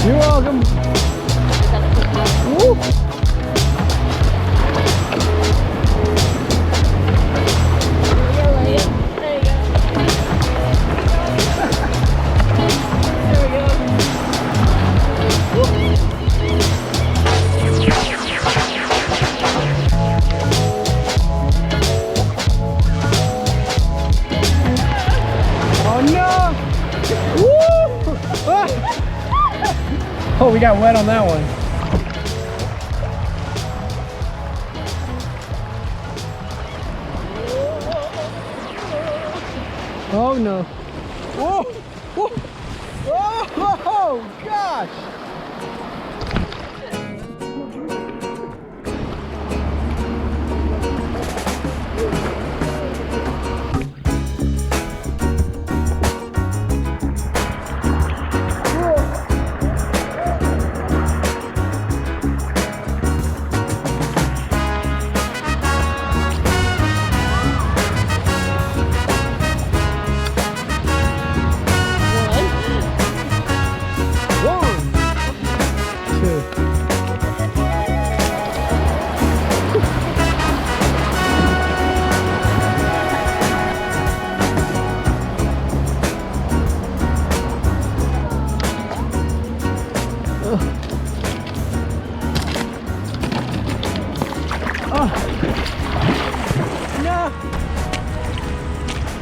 You're welcome. Woo. Oh, we got wet on that one. Oh no. Whoa! Whoa! Oh gosh!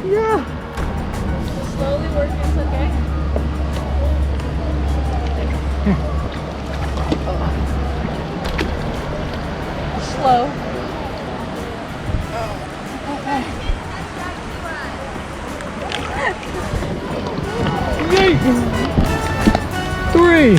Yeah. Slowly working, it's okay. Slow. Yay! 3.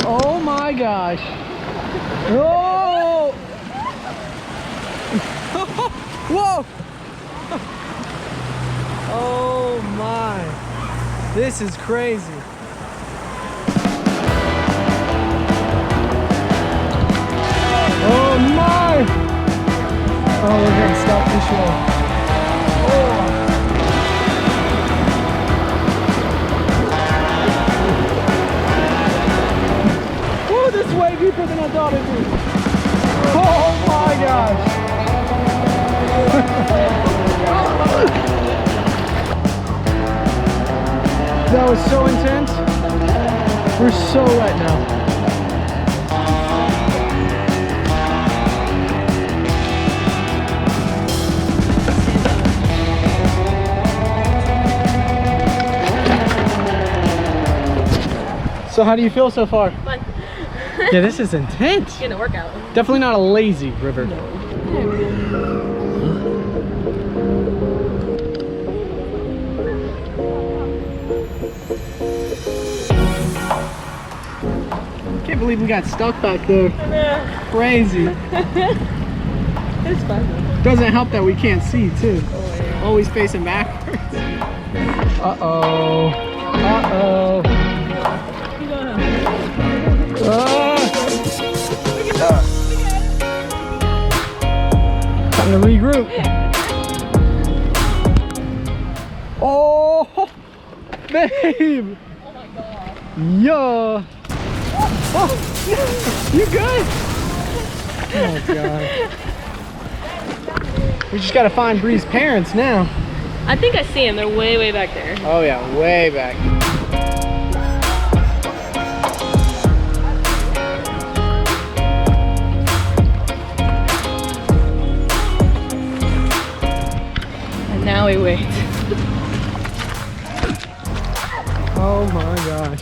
Oh my gosh. Oh! Whoa! Oh my. This is crazy. Oh my! Oh, we're gonna stop the show. Oh, this is way deeper than I thought it'd be. Oh my gosh. That was so intense. We're so wet now. So how do you feel so far? Fun. Yeah, this is intense. Getting a workout. Definitely not a lazy river. No. Can't believe we got stuck back there. Crazy. It's fun. Doesn't help that we can't see too. Oh, yeah. Always facing backwards. Uh-oh. Uh-oh. Time to regroup. Oh, babe. Oh my god. Yeah. Oh, you good? Oh god. We just gotta find Bree's parents now. I think I see them. They're way, way back there. Oh yeah, way back. And now we wait. Oh my gosh.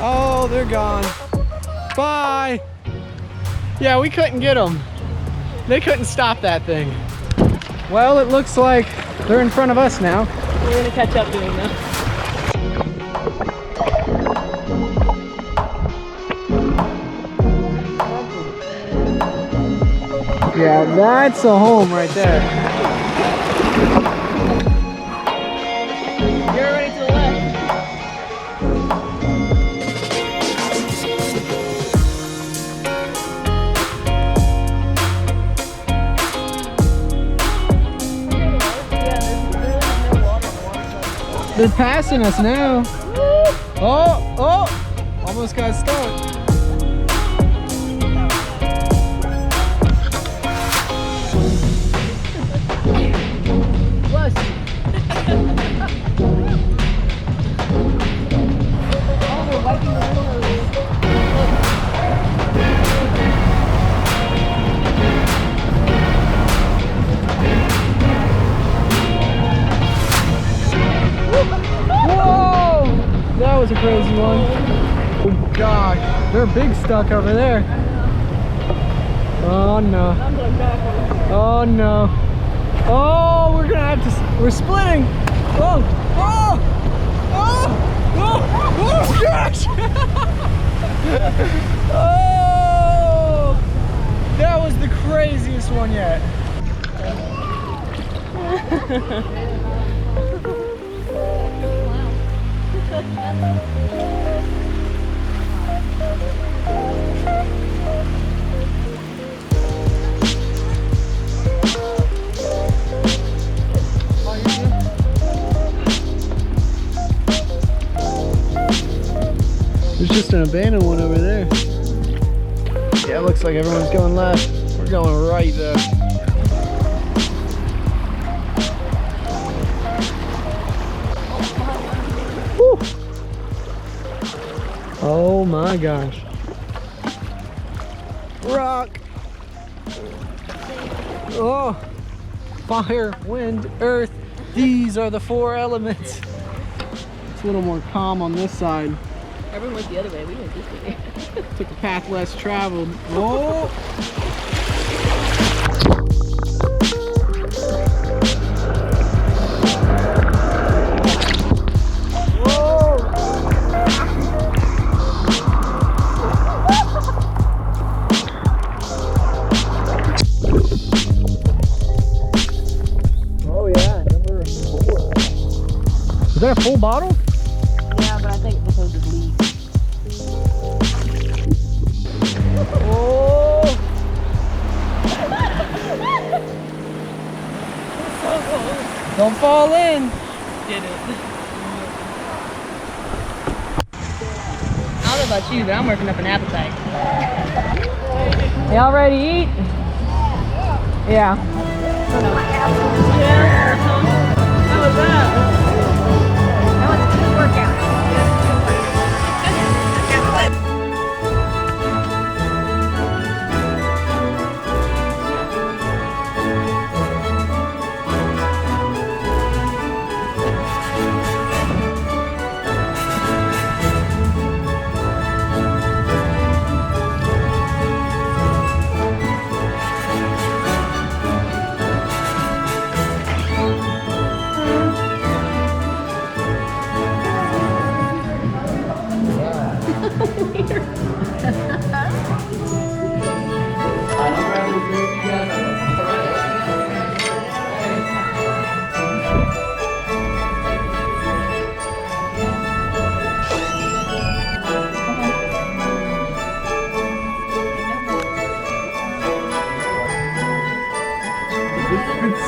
Oh, they're gone. Bye. Yeah, we couldn't get them. They couldn't stop that thing. Well, it looks like they're in front of us now. We're gonna catch up doing that. Yeah, that's a home right there. They're passing us now. Oh, oh, almost got stuck. That was a crazy one. Oh gosh, they're big stuck over there. Oh no. Oh no. Oh, we're gonna have to, we're splitting. Oh, oh, oh, oh, oh gosh. Oh, that was the craziest one yet. There's just an abandoned one over there. Yeah, it looks like everyone's going left. We're going right though. Whew. Oh my gosh. Rock. Oh, fire, wind, earth. These are the four elements. It's a little more calm on this side. Everyone went the other way. We went this way. Took the path less traveled. Oh! Oh yeah, number 4. Is that a full bottle? Yeah, but I think because of leaks. Oh! Don't fall in. Did it. I don't know about you, but I'm working up an appetite. Y'all ready to eat? Yeah. Yeah. How was that? That was a good workout.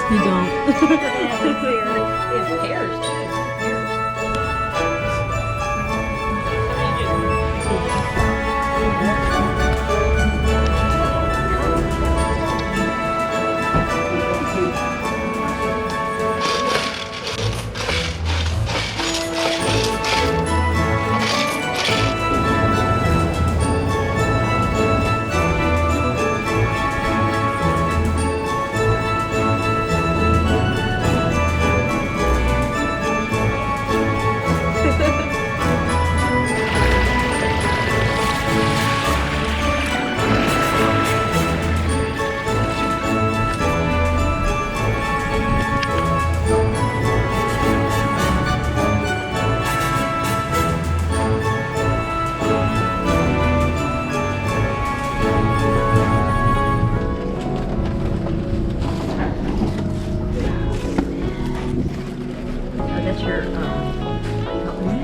You don't. It's pears too.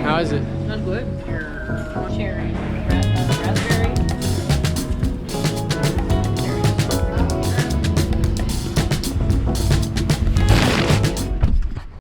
How is it? That's good. You're sharing.